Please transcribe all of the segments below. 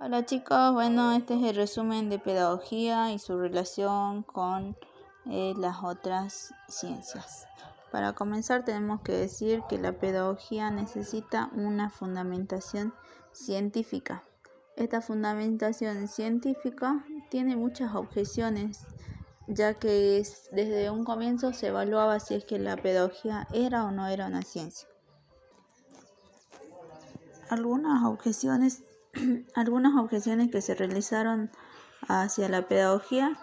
Hola chicos, bueno, este es el resumen de pedagogía y su relación con las otras ciencias. Para comenzar tenemos que decir que la pedagogía necesita una fundamentación científica. Esta fundamentación científica tiene muchas objeciones, ya que desde un comienzo se evaluaba si es que la pedagogía era o no era una ciencia. Algunas objeciones que se realizaron hacia la pedagogía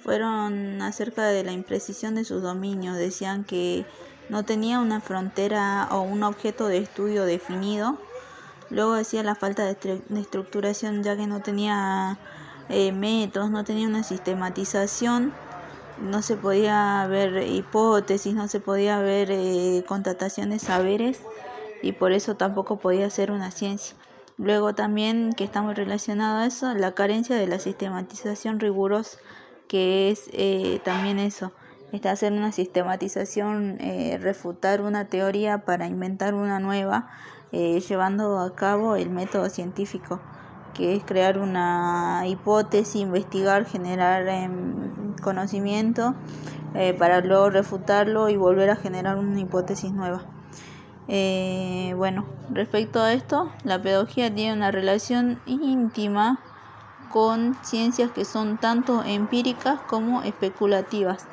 fueron acerca de la imprecisión de sus dominios. Decían que no tenía una frontera o un objeto de estudio definido. Luego decía la falta de estructuración, ya que no tenía métodos, no tenía una sistematización, no se podía ver hipótesis, no se podía ver constatación de saberes, y por eso tampoco podía ser una ciencia. Luego también, que está muy relacionado a eso, la carencia de la sistematización rigurosa, que es también eso, está hacer una sistematización, refutar una teoría para inventar una nueva, llevando a cabo el método científico, que es crear una hipótesis, investigar, generar conocimiento, para luego refutarlo y volver a generar una hipótesis nueva. Bueno, respecto a esto, la pedagogía tiene una relación íntima con ciencias que son tanto empíricas como especulativas.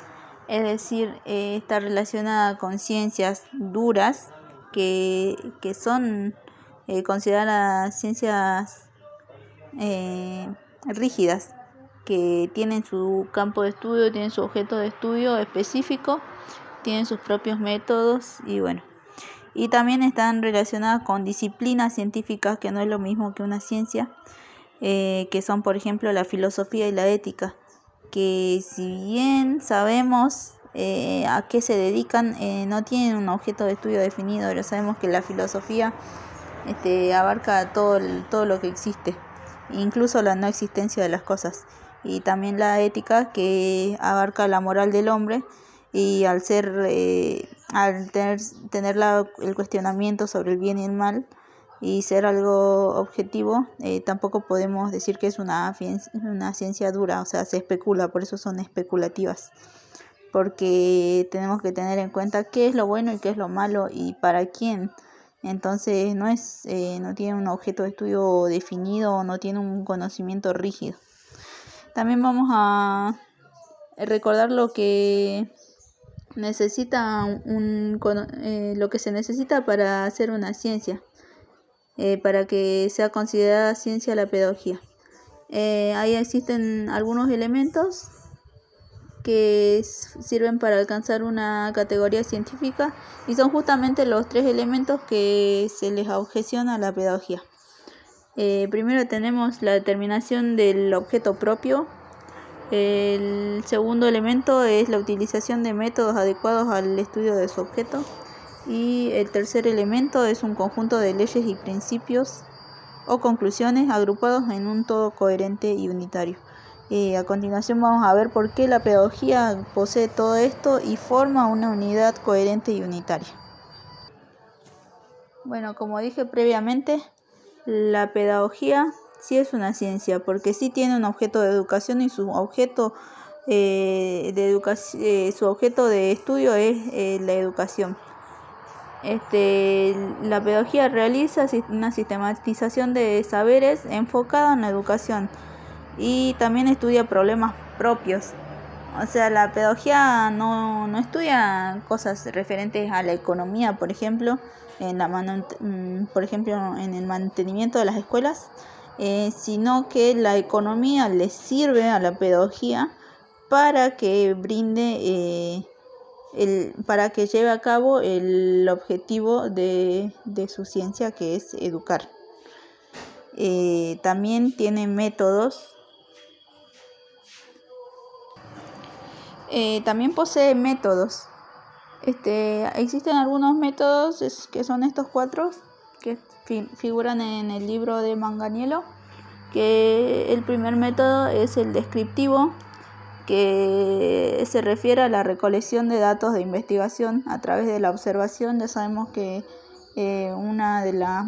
Es decir, está relacionada con ciencias duras que son consideradas ciencias rígidas, que tienen su campo de estudio, tienen su objeto de estudio específico, tienen sus propios métodos y también están relacionadas con disciplinas científicas, que no es lo mismo que una ciencia, que son, por ejemplo, la filosofía y la ética, que si bien sabemos a qué se dedican, no tienen un objeto de estudio definido. Pero sabemos que la filosofía abarca todo lo que existe, incluso la no existencia de las cosas, y también la ética, que abarca la moral del hombre, y al tener el cuestionamiento sobre el bien y el mal y ser algo objetivo, tampoco podemos decir que es una ciencia dura, o sea, se especula, por eso son especulativas, porque tenemos que tener en cuenta qué es lo bueno y qué es lo malo y para quién. Entonces no tiene un objeto de estudio definido, no tiene un conocimiento rígido. También vamos a recordar lo que lo que se necesita para hacer una ciencia, para que sea considerada ciencia la pedagogía. Ahí existen algunos elementos que sirven para alcanzar una categoría científica, y son justamente los 3 elementos que se les objeciona a la pedagogía. Primero tenemos la determinación del objeto propio. El segundo elemento es la utilización de métodos adecuados al estudio de su objeto. Y el tercer elemento es un conjunto de leyes y principios o conclusiones agrupados en un todo coherente y unitario. A continuación vamos a ver por qué la pedagogía posee todo esto y forma una unidad coherente y unitaria. Bueno, como dije previamente, la pedagogía sí es una ciencia, porque sí tiene un objeto de educación, y su objeto su objeto de estudio es la educación. La pedagogía realiza una sistematización de saberes enfocada en la educación, y también estudia problemas propios. O sea, la pedagogía no estudia cosas referentes a la economía, por ejemplo, en el mantenimiento de las escuelas, sino que la economía le sirve a la pedagogía para que brinde para que lleve a cabo el objetivo de su ciencia, que es educar. También tiene métodos. También posee métodos. Existen algunos métodos que son estos 4 que figuran en el libro de Manganiello, que el primer método es el descriptivo, que se refiere a la recolección de datos de investigación a través de la observación. Ya sabemos que una de las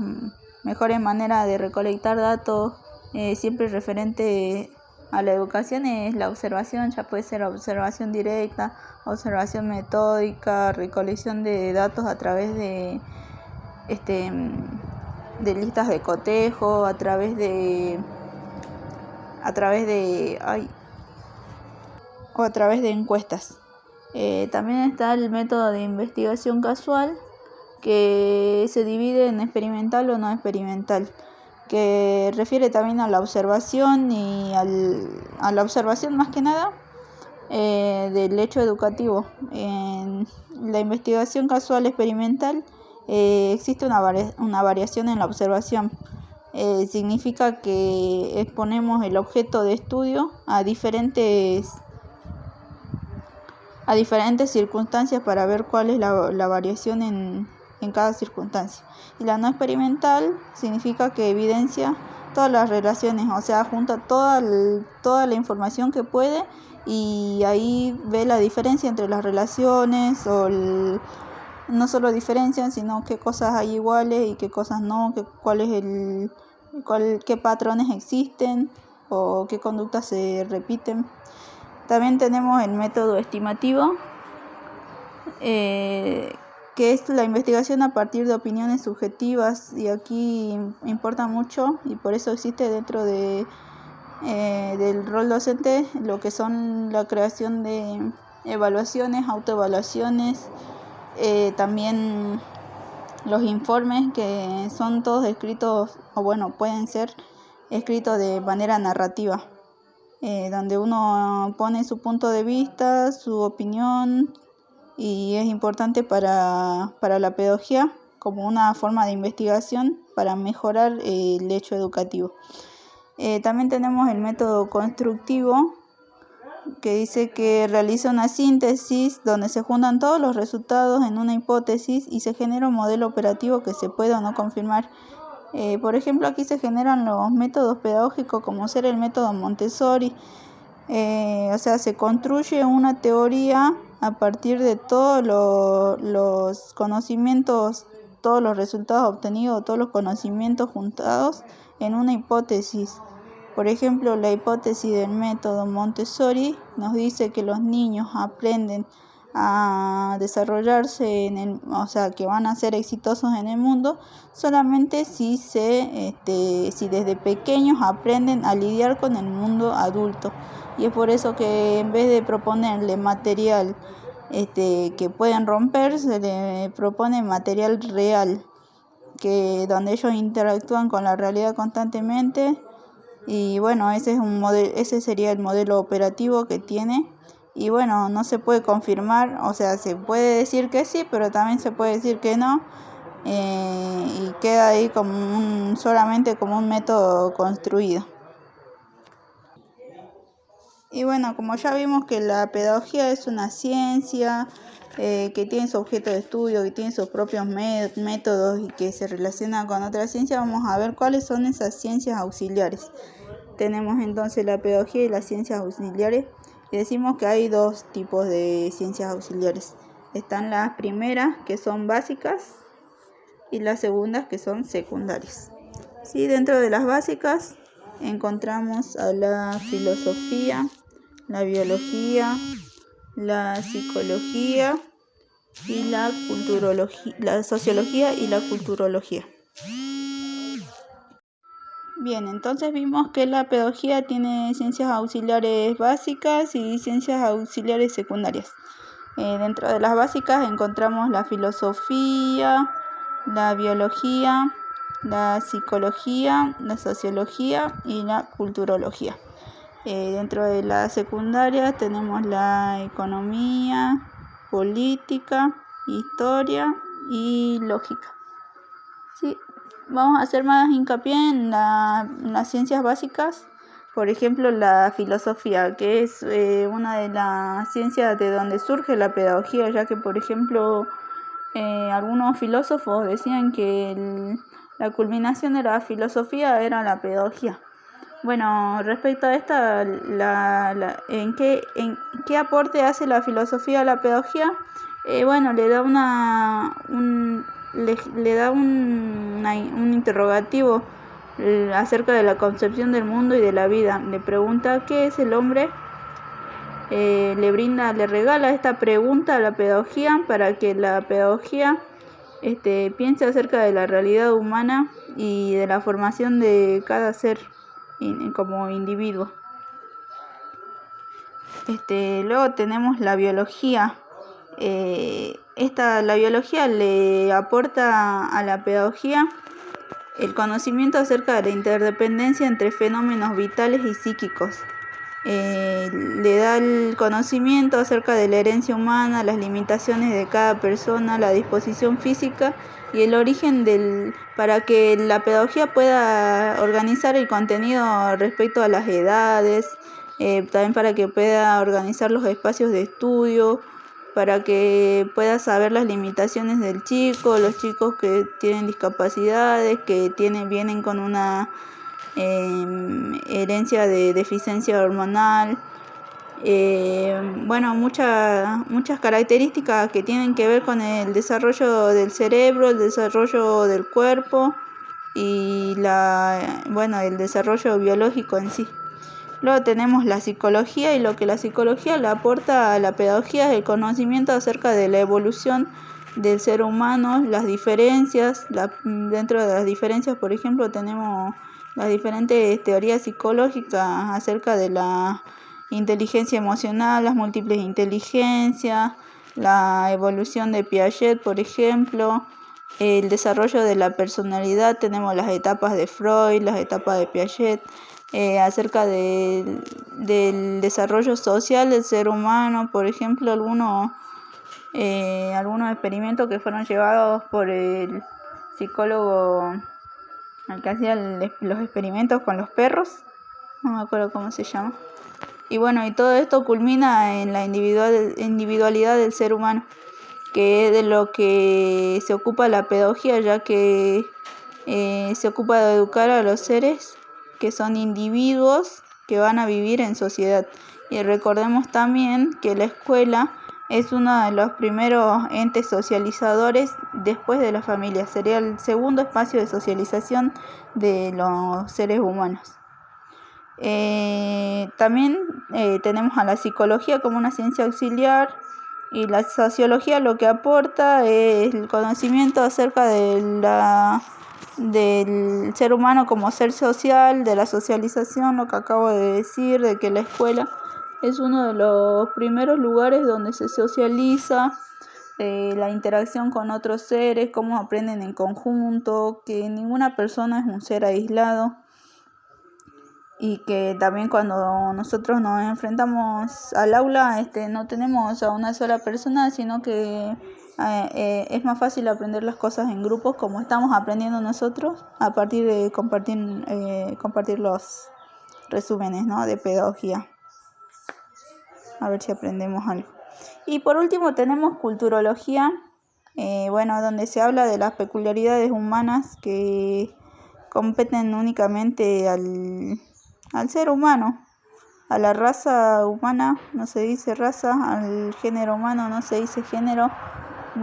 mejores maneras de recolectar datos siempre referente a la educación es la observación, ya puede ser observación directa, observación metódica, recolección de datos a través de listas de cotejo, a través de encuestas. También está el método de investigación casual, que se divide en experimental o no experimental, que refiere también a la observación y a la observación más que nada del hecho educativo. En la investigación casual experimental existe una variación en la observación. Significa que exponemos el objeto de estudio a diferentes circunstancias para ver cuál es la variación en cada circunstancia. Y la no experimental significa que evidencia todas las relaciones, o sea, junta toda la información que puede y ahí ve la diferencia entre las relaciones, no solo diferencian, sino qué cosas hay iguales y qué cosas no, qué patrones existen o qué conductas se repiten. También tenemos el método estimativo, que es la investigación a partir de opiniones subjetivas, y aquí importa mucho y por eso existe dentro del rol docente lo que son la creación de evaluaciones, autoevaluaciones, también los informes, que son todos escritos, o bueno, pueden ser escritos de manera narrativa, donde uno pone su punto de vista, su opinión, y es importante para la pedagogía como una forma de investigación para mejorar el hecho educativo. También tenemos el método constructivo, que dice que realiza una síntesis donde se juntan todos los resultados en una hipótesis y se genera un modelo operativo que se puede o no confirmar. Por ejemplo, aquí se generan los métodos pedagógicos, como ser el método Montessori. O sea, se construye una teoría a partir de todos los conocimientos, todos los resultados obtenidos, todos los conocimientos juntados en una hipótesis. Por ejemplo, la hipótesis del método Montessori nos dice que los niños aprenden a desarrollarse o sea, que van a ser exitosos en el mundo solamente si desde pequeños aprenden a lidiar con el mundo adulto. Y es por eso que en vez de proponerle material que pueden romper, se le propone material real, donde ellos interactúan con la realidad constantemente. Y bueno, ese sería el modelo operativo que tiene. Y bueno, no se puede confirmar, o sea, se puede decir que sí, pero también se puede decir que no, y queda ahí solamente como un método construido. Y bueno, como ya vimos que la pedagogía es una ciencia que tiene su objeto de estudio, que tiene sus propios métodos y que se relaciona con otras ciencias, vamos a ver cuáles son esas ciencias auxiliares. Tenemos entonces la pedagogía y las ciencias auxiliares, y decimos que hay dos tipos de ciencias auxiliares. Están las primeras, que son básicas, y las segundas, que son secundarias. Sí, dentro de las básicas encontramos a la filosofía, la biología, la psicología y la sociología y la culturología. Bien, entonces vimos que la pedagogía tiene ciencias auxiliares básicas y ciencias auxiliares secundarias. Dentro de las básicas encontramos la filosofía, la biología, la psicología, la sociología y la culturología. Dentro de la secundaria tenemos la economía, política, historia y lógica. Sí, vamos a hacer más hincapié en las ciencias básicas. Por ejemplo, la filosofía, que es una de las ciencias de donde surge la pedagogía, ya que, por ejemplo, algunos filósofos decían que la culminación de la filosofía era la pedagogía. Bueno, respecto a esta, ¿en qué aporte hace la filosofía a la pedagogía? Bueno, le da un interrogativo acerca de la concepción del mundo y de la vida. Le pregunta qué es el hombre, le regala esta pregunta a la pedagogía para que la pedagogía piense acerca de la realidad humana y de la formación de cada ser como individuo. Luego tenemos la biología. La biología le aporta a la pedagogía el conocimiento acerca de la interdependencia entre fenómenos vitales y psíquicos. Le da el conocimiento acerca de la herencia humana, las limitaciones de cada persona, la disposición física y el origen para que la pedagogía pueda organizar el contenido respecto a las edades, también para que pueda organizar los espacios de estudio, para que pueda saber las limitaciones del chico, los chicos que tienen discapacidades, que vienen con una herencia de deficiencia hormonal, muchas características que tienen que ver con el desarrollo del cerebro, el desarrollo del cuerpo y el desarrollo biológico en sí. Luego tenemos la psicología, y lo que la psicología le aporta a la pedagogía es el conocimiento acerca de la evolución del ser humano, las diferencias. Dentro de las diferencias, por ejemplo, tenemos las diferentes teorías psicológicas acerca de la inteligencia emocional, las múltiples inteligencias, la evolución de Piaget, por ejemplo, el desarrollo de la personalidad. Tenemos las etapas de Freud, las etapas de Piaget, acerca del desarrollo social del ser humano, por ejemplo, algunos experimentos que fueron llevados por el psicólogo, el que hacía los experimentos con los perros, no me acuerdo cómo se llama. Y todo esto culmina en la individualidad del ser humano, que es de lo que se ocupa la pedagogía, ya que se ocupa de educar a los seres que son individuos que van a vivir en sociedad. Y recordemos también que la escuela es uno de los primeros entes socializadores después de la familia. Sería el segundo espacio de socialización de los seres humanos. También tenemos a la psicología como una ciencia auxiliar, y la sociología lo que aporta es el conocimiento acerca del ser humano como ser social, de la socialización, lo que acabo de decir, de que la escuela es uno de los primeros lugares donde se socializa, la interacción con otros seres, cómo aprenden en conjunto, que ninguna persona es un ser aislado, y que también cuando nosotros nos enfrentamos al aula no tenemos a una sola persona, sino que es más fácil aprender las cosas en grupos, como estamos aprendiendo nosotros a partir de compartir los resúmenes, ¿no?, de pedagogía. A ver si aprendemos algo. Y por último tenemos culturología, donde se habla de las peculiaridades humanas que competen únicamente al ser humano, a la raza humana no se dice raza, al género humano no se dice género,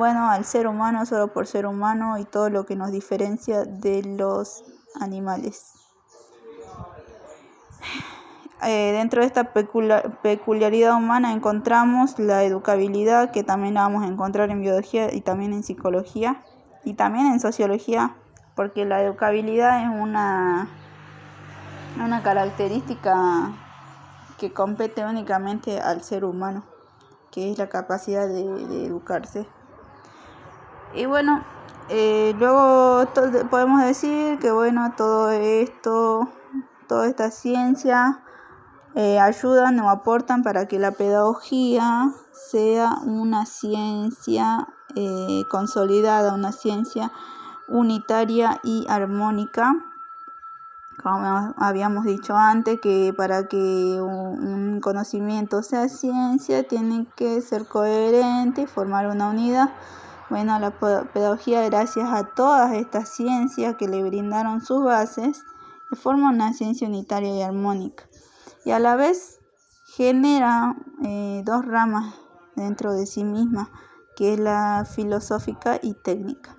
al ser humano solo por ser humano, y todo lo que nos diferencia de los animales. Dentro de esta peculiaridad humana encontramos la educabilidad, que también la vamos a encontrar en biología y también en psicología y también en sociología, porque la educabilidad es una característica que compete únicamente al ser humano, que es la capacidad de educarse. Y luego podemos decir que todo esto, toda esta ciencia ayudan o aportan para que la pedagogía sea una ciencia consolidada, una ciencia unitaria y armónica. Como habíamos dicho antes, que para que un conocimiento sea ciencia tiene que ser coherente y formar una unidad. La pedagogía, gracias a todas estas ciencias que le brindaron sus bases, forma una ciencia unitaria y armónica, y a la vez genera dos ramas dentro de sí misma, que es la filosófica y técnica.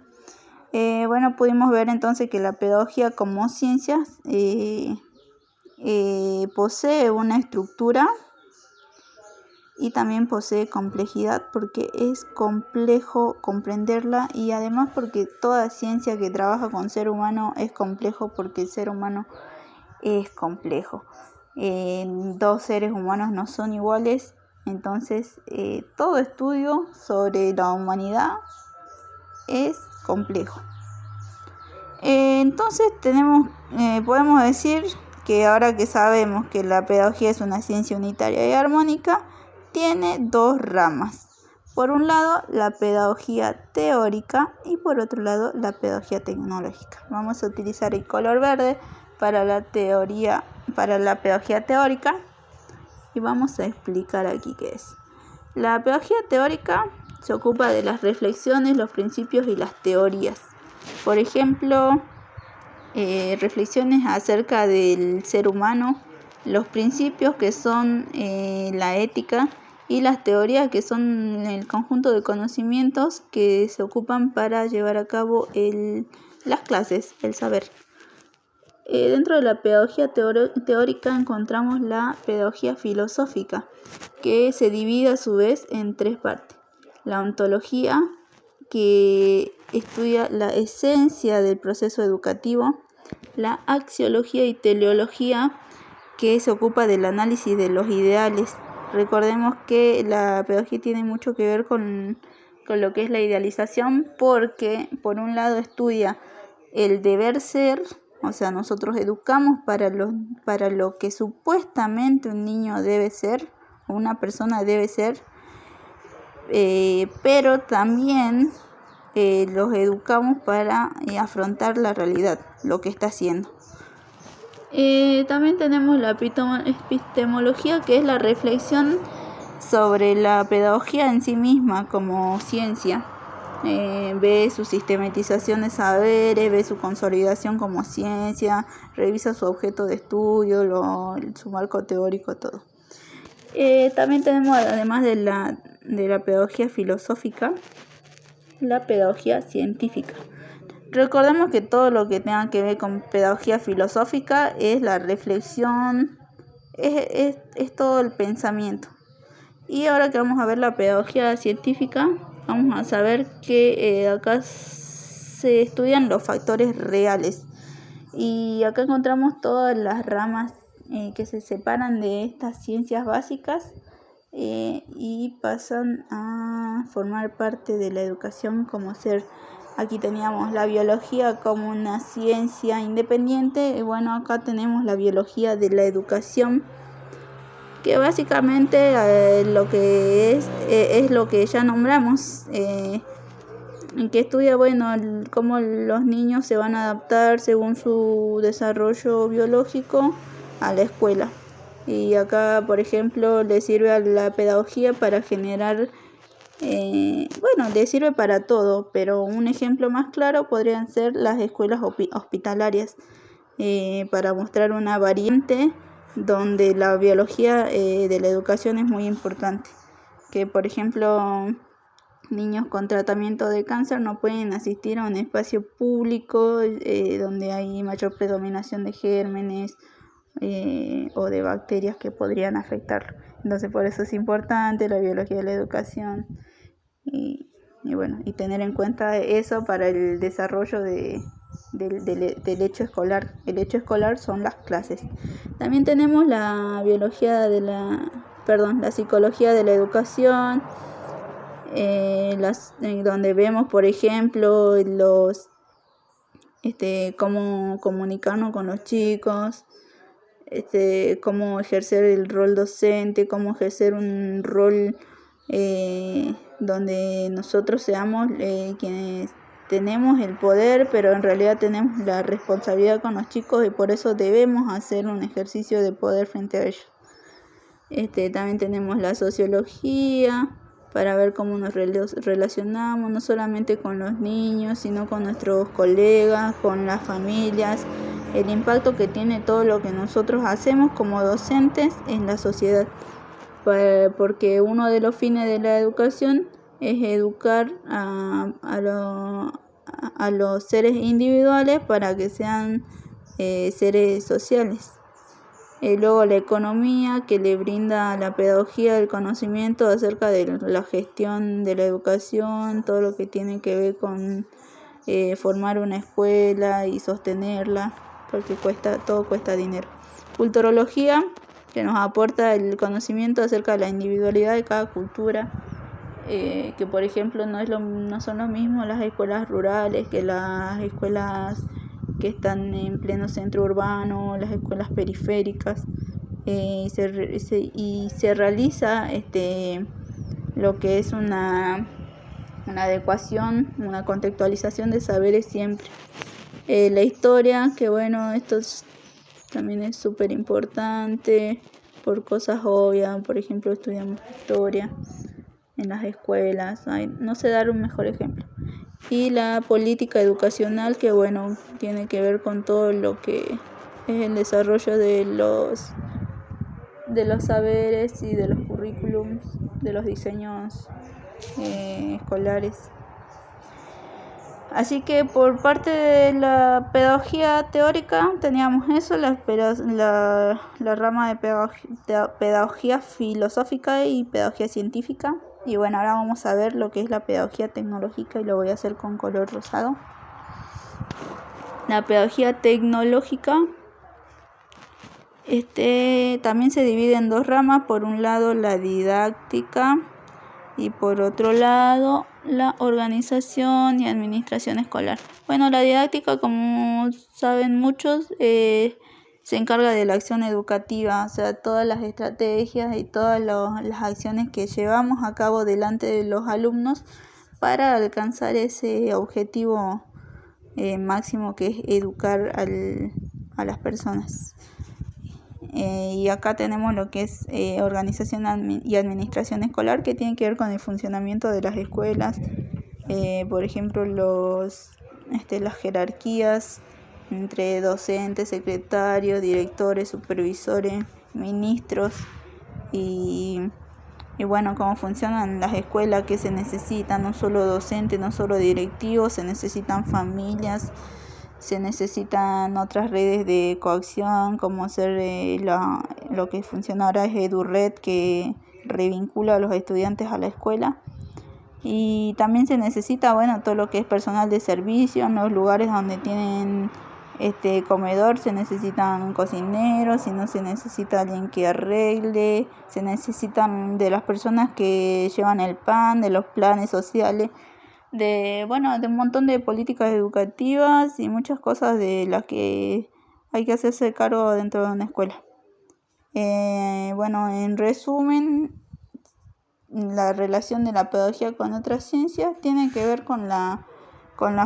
Bueno, pudimos ver entonces que la pedagogía como ciencia posee una estructura y también posee complejidad porque es complejo comprenderla, y además porque toda ciencia que trabaja con ser humano es complejo porque el ser humano es complejo. Dos seres humanos no son iguales, entonces todo estudio sobre la humanidad es complejo. Entonces podemos decir que ahora que sabemos que la pedagogía es una ciencia unitaria y armónica, tiene dos ramas. Por un lado, la pedagogía teórica y por otro lado, la pedagogía tecnológica. Vamos a utilizar el color verde para la pedagogía teórica y vamos a explicar aquí qué es. La pedagogía teórica se ocupa de las reflexiones, los principios y las teorías. Por ejemplo, reflexiones acerca del ser humano, los principios que son la ética y las teorías que son el conjunto de conocimientos que se ocupan para llevar a cabo las clases, el saber. Dentro de la pedagogía teórica encontramos la pedagogía filosófica, que se divide a su vez en tres partes. La ontología, que estudia la esencia del proceso educativo. La axiología y teleología, que se ocupa del análisis de los ideales. Recordemos que la pedagogía tiene mucho que ver con lo que es la idealización, porque por un lado estudia el deber ser, o sea, nosotros educamos para lo que supuestamente un niño debe ser, o una persona debe ser, pero también los educamos para afrontar la realidad, lo que está haciendo. También tenemos la epistemología, que es la reflexión sobre la pedagogía en sí misma como ciencia. Ve su sistematización de saberes, ve su consolidación como ciencia, revisa su objeto de estudio, su marco teórico, todo. También tenemos, además de la pedagogía filosófica, la pedagogía científica. Recordemos que todo lo que tenga que ver con pedagogía filosófica es la reflexión, es todo el pensamiento. Y ahora que vamos a ver la pedagogía científica, vamos a saber que acá se estudian los factores reales. Y acá encontramos todas las ramas que se separan de estas ciencias básicas y pasan a formar parte de la educación como ser. Aquí teníamos la biología como una ciencia independiente, y bueno, acá tenemos la biología de la educación, que básicamente lo que es lo que ya nombramos, que estudia, bueno, cómo los niños se van a adaptar según su desarrollo biológico a la escuela. Y acá, por ejemplo, le sirve a la pedagogía para generar, le sirve para todo, pero un ejemplo más claro podrían ser las escuelas hospitalarias, para mostrar una variante donde la biología de la educación es muy importante. Que, por ejemplo, niños con tratamiento de cáncer no pueden asistir a un espacio público donde hay mayor predominación de gérmenes o de bacterias que podrían afectarlo. Entonces, por eso es importante la biología de la educación y tener en cuenta eso para el desarrollo del hecho escolar. El hecho escolar son las clases. También tenemos la psicología de la educación, donde vemos, por ejemplo, cómo comunicarnos con los chicos, cómo ejercer el rol docente, cómo ejercer un rol donde nosotros seamos quienes tenemos el poder, pero en realidad tenemos la responsabilidad con los chicos y por eso debemos hacer un ejercicio de poder frente a ellos. También tenemos la sociología para ver cómo nos relacionamos, no solamente con los niños, sino con nuestros colegas, con las familias, el impacto que tiene todo lo que nosotros hacemos como docentes en la sociedad, porque uno de los fines de la educación es educar a los seres individuales para que sean seres sociales. Luego la economía, que le brinda la pedagogía el conocimiento acerca de la gestión de la educación, todo lo que tiene que ver con formar una escuela y sostenerla, porque todo cuesta dinero. Culturología, que nos aporta el conocimiento acerca de la individualidad de cada cultura, que por ejemplo no son lo mismo las escuelas rurales que las escuelas que están en pleno centro urbano, las escuelas periféricas, y se realiza lo que es una adecuación, una contextualización de saberes siempre. La historia, que bueno, esto también es súper importante por cosas obvias. Por ejemplo, estudiamos historia en las escuelas, no sé dar un mejor ejemplo. Y la política educacional, que bueno, tiene que ver con todo lo que es el desarrollo de los saberes y de los currículums, de los diseños escolares. Así que por parte de la pedagogía teórica teníamos eso, la rama de pedagogía filosófica y pedagogía científica. Y bueno, ahora vamos a ver lo que es la pedagogía tecnológica y lo voy a hacer con color rosado. La pedagogía tecnológica también se divide en dos ramas. Por un lado la didáctica y por otro lado la organización y administración escolar. Bueno, la didáctica, como saben muchos, se encarga de la acción educativa, o sea, todas las estrategias y todas las acciones que llevamos a cabo delante de los alumnos para alcanzar ese objetivo máximo, que es educar a las personas. Y acá tenemos lo que es organización y administración escolar, que tiene que ver con el funcionamiento de las escuelas, por ejemplo las jerarquías entre docentes, secretarios, directores, supervisores, ministros, y bueno, cómo funcionan las escuelas, que se necesitan no solo docentes, no solo directivos, se necesitan familias, se necesitan otras redes de coacción, como ser lo que funciona ahora es EduRed, que revincula a los estudiantes a la escuela. Y también se necesita, bueno, todo lo que es personal de servicio. En los lugares donde tienen comedor se necesitan cocineros, si no se necesita alguien que arregle, se necesitan de las personas que llevan el pan, de los planes sociales, de un montón de políticas educativas y muchas cosas de las que hay que hacerse cargo dentro de una escuela. En resumen, la relación de la pedagogía con otras ciencias tiene que ver con la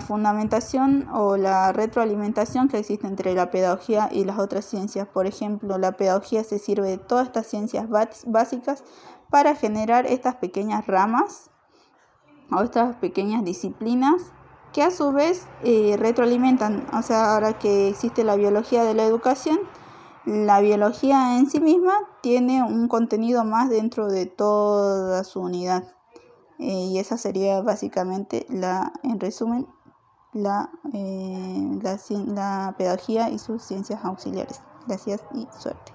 fundamentación o la retroalimentación que existe entre la pedagogía y las otras ciencias. Por ejemplo, la pedagogía se sirve de todas estas ciencias básicas para generar estas pequeñas ramas o estas pequeñas disciplinas que a su vez retroalimentan. O sea, ahora que existe la biología de la educación, la biología en sí misma tiene un contenido más dentro de toda su unidad. Y esa sería básicamente, en resumen, la pedagogía y sus ciencias auxiliares. Gracias y suerte.